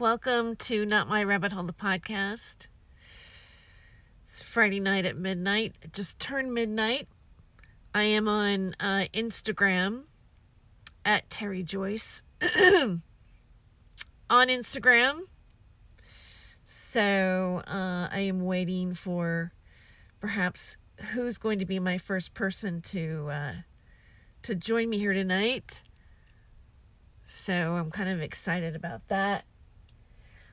Welcome to Not My Rabbit Hole, the podcast. It's Friday night at midnight. It just turned midnight. I am on Instagram at Tere Joyce on Instagram. So I am waiting for perhaps who's going to be my first person to join me here tonight. So I'm kind of excited about that.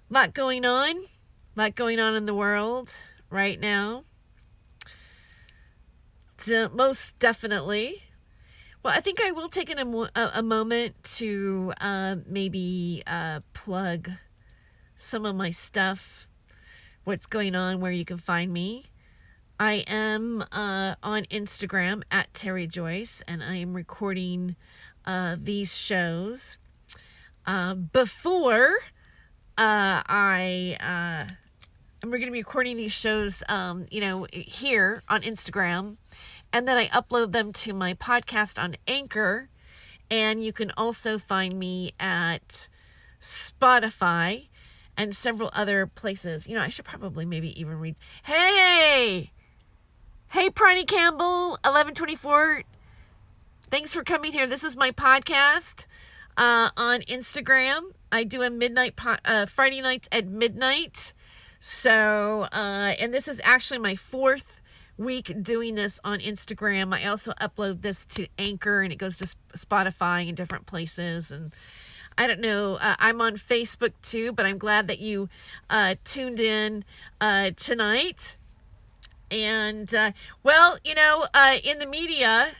Lot going on in the world right now. Most definitely. Well, I think I will take a moment to maybe plug some of my stuff, what's going on, where you can find me. I am on Instagram at Tere Joyce, and I am recording these shows before I'm going to be recording these shows, here on Instagram, and then I upload them to my podcast on Anchor, and you can also find me at Spotify and several other places. I should probably maybe even read. Hey, Priny Campbell, 1124. Thanks for coming here. This is my podcast on Instagram. I do a midnight Friday nights at midnight. So, and this is actually my 4th week doing this on Instagram. I also upload this to Anchor, and it goes to Spotify and different places. And I don't know, I'm on Facebook too, but I'm glad that you tuned in tonight. And, in the media,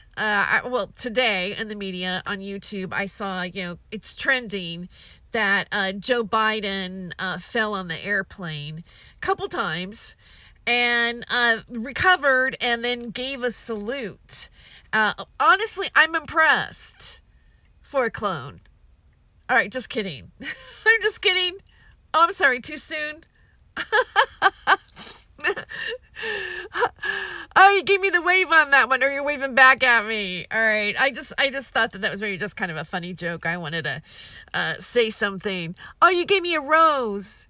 today in the media on YouTube, I saw, it's trending that Joe Biden fell on the airplane a couple times and recovered and then gave a salute. Honestly, I'm impressed for a clone. All right, just kidding. I'm just kidding. Oh, I'm sorry, too soon. Oh, you gave me the wave on that one, or you're waving back at me. All right, I just thought that was maybe just kind of a funny joke. I wanted to say something. Oh, you gave me a rose.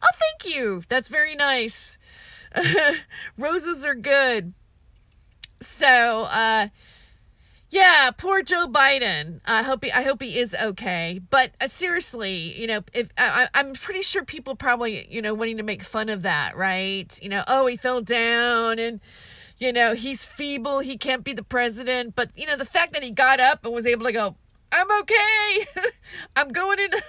Oh, thank you. That's very nice. Roses are good. So, yeah, poor Joe Biden. I hope he is okay. But seriously, if I'm pretty sure people probably, wanting to make fun of that, right? Oh, he fell down and, he's feeble. He can't be the president. But, the fact that he got up and was able to go, I'm okay. I'm going into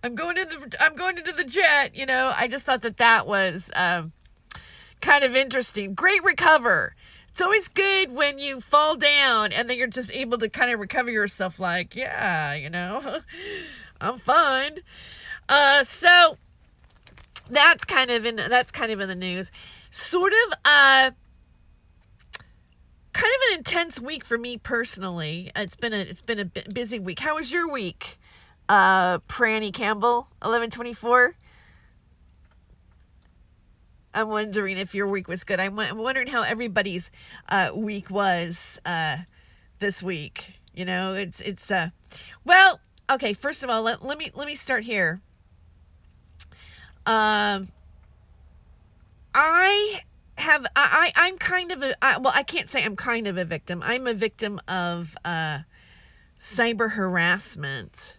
the jet. I just thought that was kind of interesting. Great recover. It's always good when you fall down and then you're just able to kind of recover yourself like, yeah, I'm fine. So that's kind of in the news. Sort of kind of an intense week for me personally. It's been a busy week. How was your week? Pranny Campbell, 1124. I'm wondering if your week was good. I'm wondering how everybody's week was this week. It's well, okay. First of all, let me start here. I'm kind of I can't say I'm kind of a victim. I'm a victim of cyber harassment.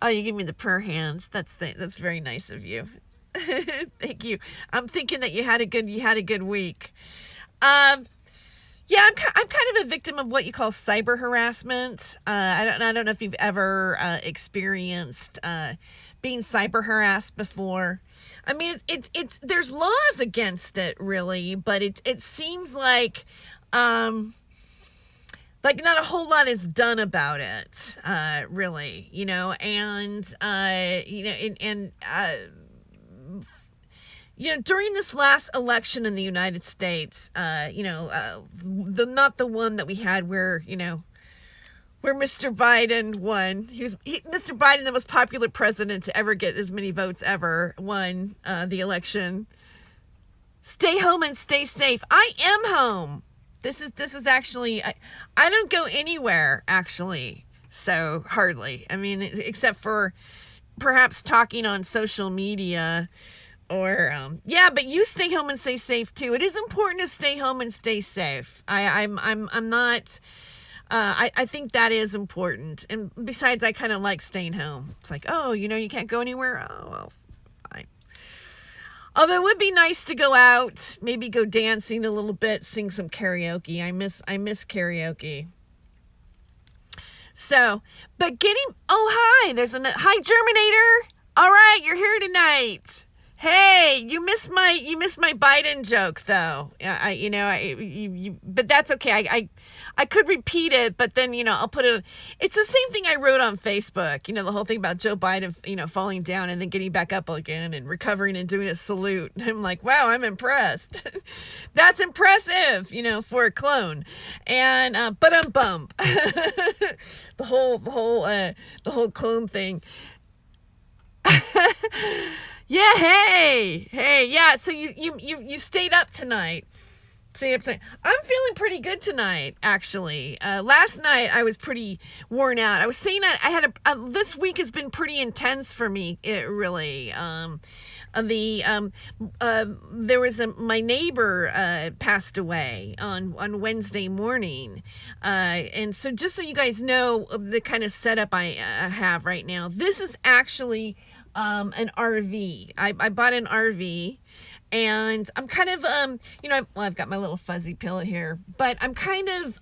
Oh, you give me the prayer hands. That's very nice of you. Thank you. I'm thinking that you had a good week. Yeah, I'm kind of a victim of what you call cyber harassment. I don't know if you've ever experienced being cyber harassed before. I mean, it's there's laws against it really, but it seems like not a whole lot is done about it, really, during this last election in the United States, not the one that we had where Mr. Biden won. Mr. Biden, the most popular president to ever get as many votes ever, won the election. Stay home and stay safe. I am home. This is actually, I don't go anywhere actually. So hardly. I mean, except for perhaps talking on social media. Or yeah, but you stay home and stay safe too. It is important to stay home and stay safe. I'm not. I think that is important. And besides, I kind of like staying home. It's like, oh, you can't go anywhere. Oh well, fine. Although it would be nice to go out, maybe go dancing a little bit, sing some karaoke. I miss karaoke. So, but oh hi, hi Germinator. All right, you're here tonight. Hey, you missed my Biden joke though. But that's okay. I could repeat it, but then I'll put it. It's the same thing I wrote on Facebook. The whole thing about Joe Biden, falling down and then getting back up again and recovering and doing a salute. And I'm like, wow, I'm impressed. That's impressive, for a clone. And bump. the whole clone thing. Yeah, hey, yeah. So you stayed up tonight. I'm feeling pretty good tonight, actually. Last night I was pretty worn out. I was saying that I had this week has been pretty intense for me. It really. There was my neighbor passed away on Wednesday morning, and so just so you guys know the kind of setup I have right now, this is actually an RV. I bought an RV, and I'm kind of I've got my little fuzzy pillow here, but I'm kind of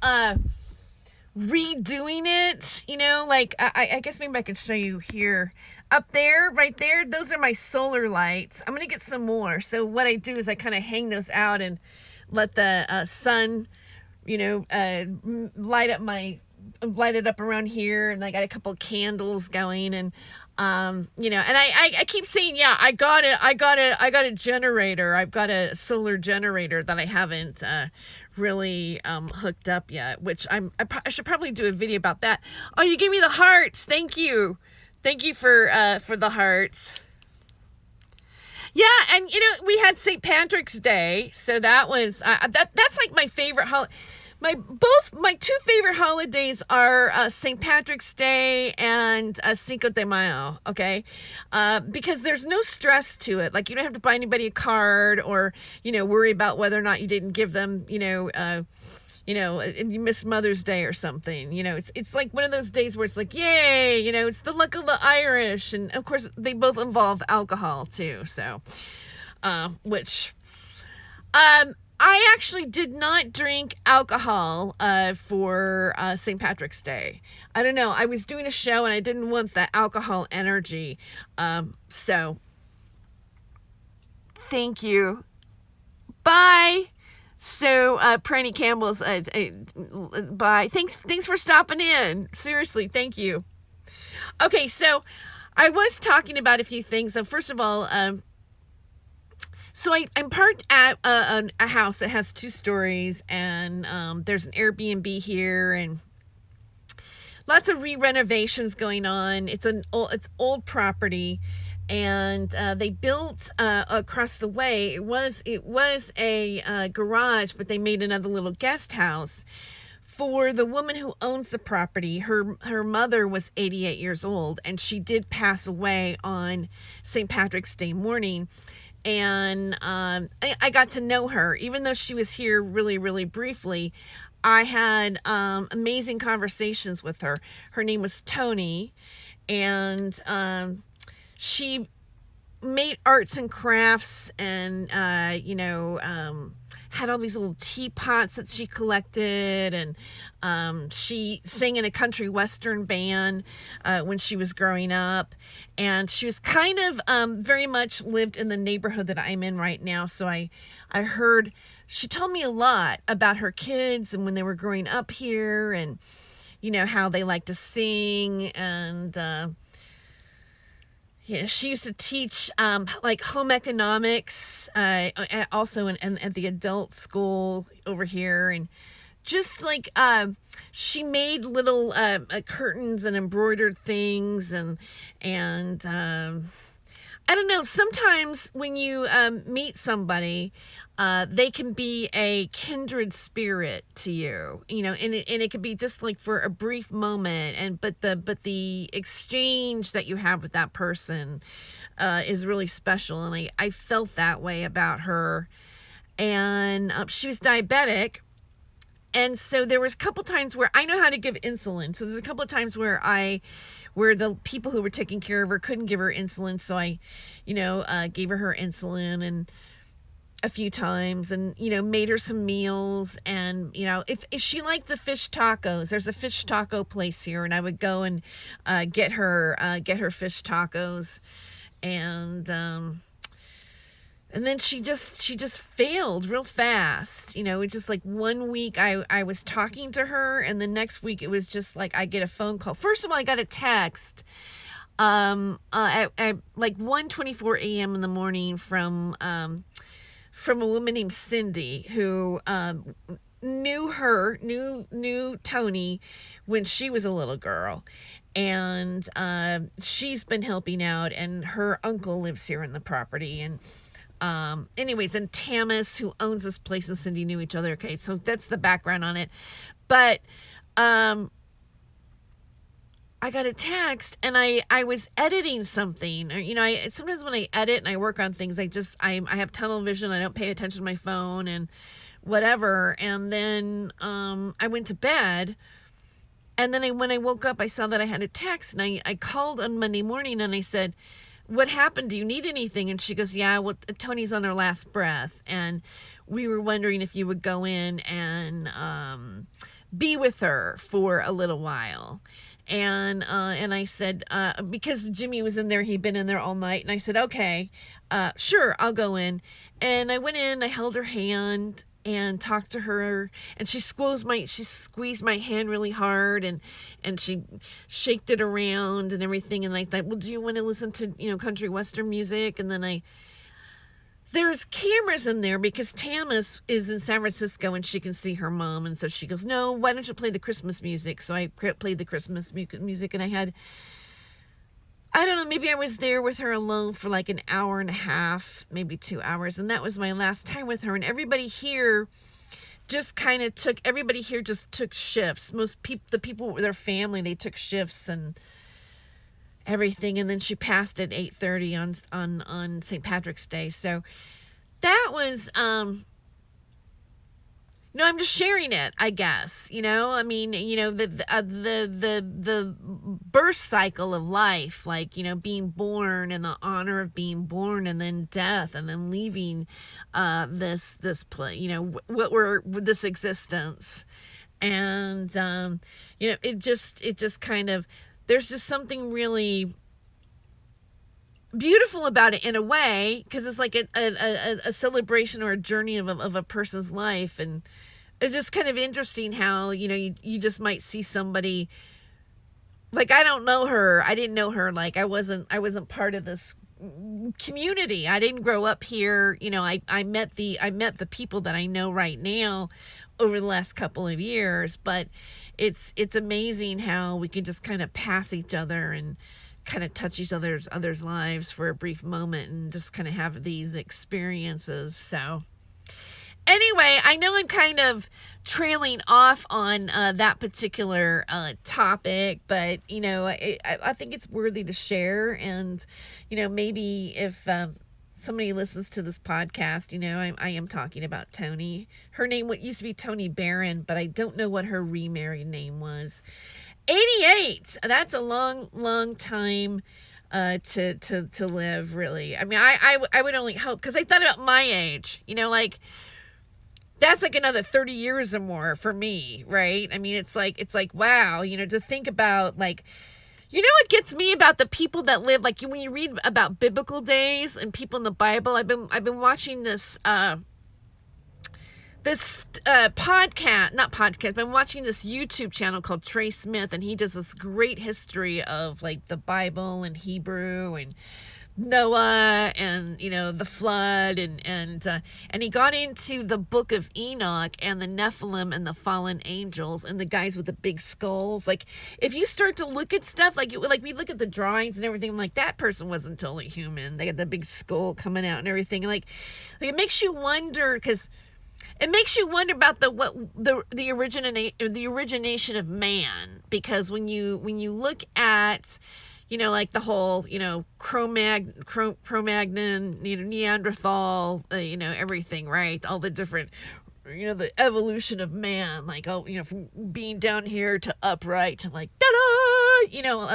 redoing it, like I guess maybe I could show you here. Up there, right there, those are my solar lights. I'm gonna get some more. So what I do is I kind of hang those out and let the sun, light it up around here, and I got a couple candles going, and and I keep saying, yeah, I got a generator. I've got a solar generator that I haven't really hooked up yet, which I should probably do a video about that. Oh, you gave me the hearts. Thank you for the hearts. Yeah, and we had St. Patrick's Day, so that was that's like my favorite holiday. My two favorite holidays are St. Patrick's Day and Cinco de Mayo, okay? Because there's no stress to it. Like, you don't have to buy anybody a card or, worry about whether or not you didn't give them, you missed Mother's Day or something. It's like one of those days where it's like, yay, it's the luck of the Irish. And, of course, they both involve alcohol, too, so, which... I actually did not drink alcohol for St. Patrick's Day. I don't know. I was doing a show and I didn't want the alcohol energy. So, thank you. Bye. So, Pranny Campbell's, bye. Thanks for stopping in. Seriously, thank you. Okay, so I was talking about a few things. So, first of all, so I'm parked at a house that has 2 stories, and there's an Airbnb here, and lots of re-renovations going on. It's old property, and they built across the way. It was a garage, but they made another little guest house for the woman who owns the property. Her mother was 88 years old, and she did pass away on St. Patrick's Day morning. And I got to know her, even though she was here really, really briefly. I had amazing conversations with her. Her name was Tony, and she made arts and crafts, and had all these little teapots that she collected, and she sang in a country western band when she was growing up, and she was kind of very much lived in the neighborhood that I'm in right now. So I heard, she told me a lot about her kids and when they were growing up here, and how they like to sing, and she used to teach like home economics, also at the adult school over here, and just like she made little curtains and embroidered things, and I don't know. Sometimes when you meet somebody, they can be a kindred spirit to you, and it could be just like for a brief moment, but the exchange that you have with that person is really special, and I felt that way about her. And she was diabetic. And so there was a couple times where I know how to give insulin. So there's a couple of times where the people who were taking care of her couldn't give her insulin. So I, gave her insulin and a few times, and, made her some meals. And, if she liked the fish tacos, there's a fish taco place here, and I would go and get her fish tacos. And then she just failed real fast. It's just like one week I was talking to her, and the next week it was just like I get a phone call. First of all, I got a text at like 1:24 a.m. in the morning from a woman named Cindy, who knew Tony when she was a little girl. And she's been helping out, and her uncle lives here in the property. And anyways, and Tamas, who owns this place, and Cindy knew each other. Okay, so that's the background on it. But I got a text, and I was editing something. Sometimes when I edit and I work on things, I have tunnel vision. I don't pay attention to my phone and whatever. And then I went to bed, and then when I woke up, I saw that I had a text, and I called on Monday morning, and I said, "What happened? Do you need anything?" And she goes, "Yeah, well, Tony's on her last breath, and we were wondering if you would go in and be with her for a little while." And I said, because Jimmy was in there, he'd been in there all night, and I said, "Okay, sure, I'll go in." And I went in, I held her hand and talked to her, and she squeezed my hand really hard, and she shaked it around and everything. And I thought, well, do you want to listen to country western music? And then there's cameras in there because Tamas is in San Francisco and she can see her mom, and so she goes, "No, why don't you play the Christmas music?" So I played the Christmas music, and I don't know, maybe I was there with her alone for like an hour and a half, maybe 2 hours. And that was my last time with her. And everybody here just took shifts. The people with their family, they took shifts and everything. And then she passed at 8:30 on St. Patrick's Day. So that was, no, I'm just sharing it, I guess. I mean, the birth cycle of life, like, being born and the honor of being born, and then death, and then leaving this this existence. And it just kind of, there's just something really beautiful about it in a way, because it's like a celebration or a journey of a person's life. And it's just kind of interesting how you just might see somebody, like, I didn't know her, like I wasn't part of this community. I didn't grow up here. I met the people that I know right now over the last couple of years. But it's amazing how we can just kind of pass each other and kind of touch each other's lives for a brief moment and just kind of have these experiences. So anyway, I know I'm kind of trailing off on that particular topic, but I think it's worthy to share. And maybe if somebody listens to this podcast, I am talking about Tony. Her name used to be Tony Barron, but I don't know what her remarried name was. 88. That's a long time to live, really. I mean, I would only hope, because I thought about my age, like that's like another 30 years or more for me, right? I mean, it's like wow, to think about, like, what gets me about the people that live, like, when you read about biblical days and people in the Bible. I've been watching this I've been watching this YouTube channel called Trey Smith, and he does this great history of, like, the Bible and Hebrew and Noah and the flood, and he got into the book of Enoch and the Nephilim and the fallen angels and the guys with the big skulls. Like, if you start to look at stuff like we look at the drawings and everything, I'm like, that person wasn't totally human. They got the big skull coming out and everything. Like it makes you wonder, because it makes you wonder about the origination of man, because when you look at like the whole, Cro-Magnon, Neanderthal, everything, right? All the different, the evolution of man, like, from being down here to upright to like, ta-da!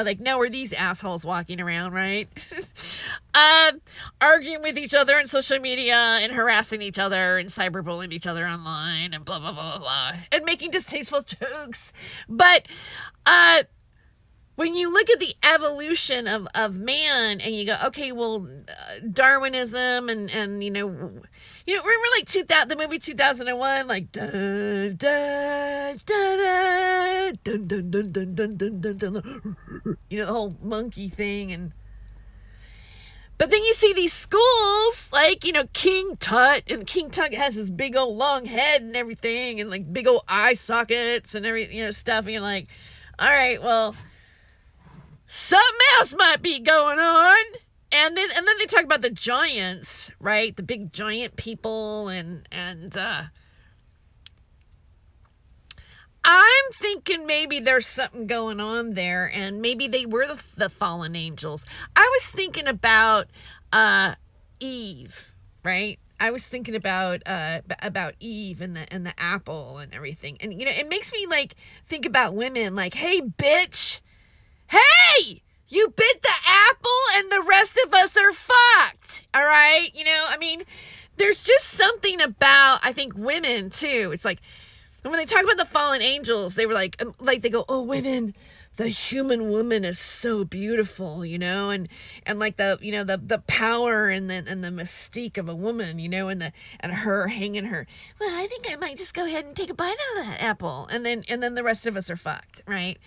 Like now we're these assholes walking around, right? Arguing with each other on social media and harassing each other and cyberbullying each other online and blah, blah, blah, blah, blah, and making distasteful jokes. But, when you look at the evolution of man and you go, okay, well, Darwinism and remember like the movie 2001, like dun dun dun dun dun dun dun dun dun dun dun, the whole monkey thing. But then you see these schools like King Tut, and King Tut has his big old long head and everything, and like big old eye sockets and everything, stuff, and you're like, all right, well, something else might be going on. And then they talk about the giants, right? The big giant people, and I'm thinking maybe there's something going on there, and maybe they were the fallen angels. I was thinking about Eve, right? I was thinking about Eve and the apple and everything, and it makes me like think about women, like, hey, bitch. Hey, you bit the apple and the rest of us are fucked. All right. There's just something about, I think, women too. It's like, when they talk about the fallen angels, they were like they go, oh, women, the human woman is so beautiful, and like the power and the mystique of a woman, and her hanging her. Well, I think I might just go ahead and take a bite out of that apple. And then the rest of us are fucked. Right.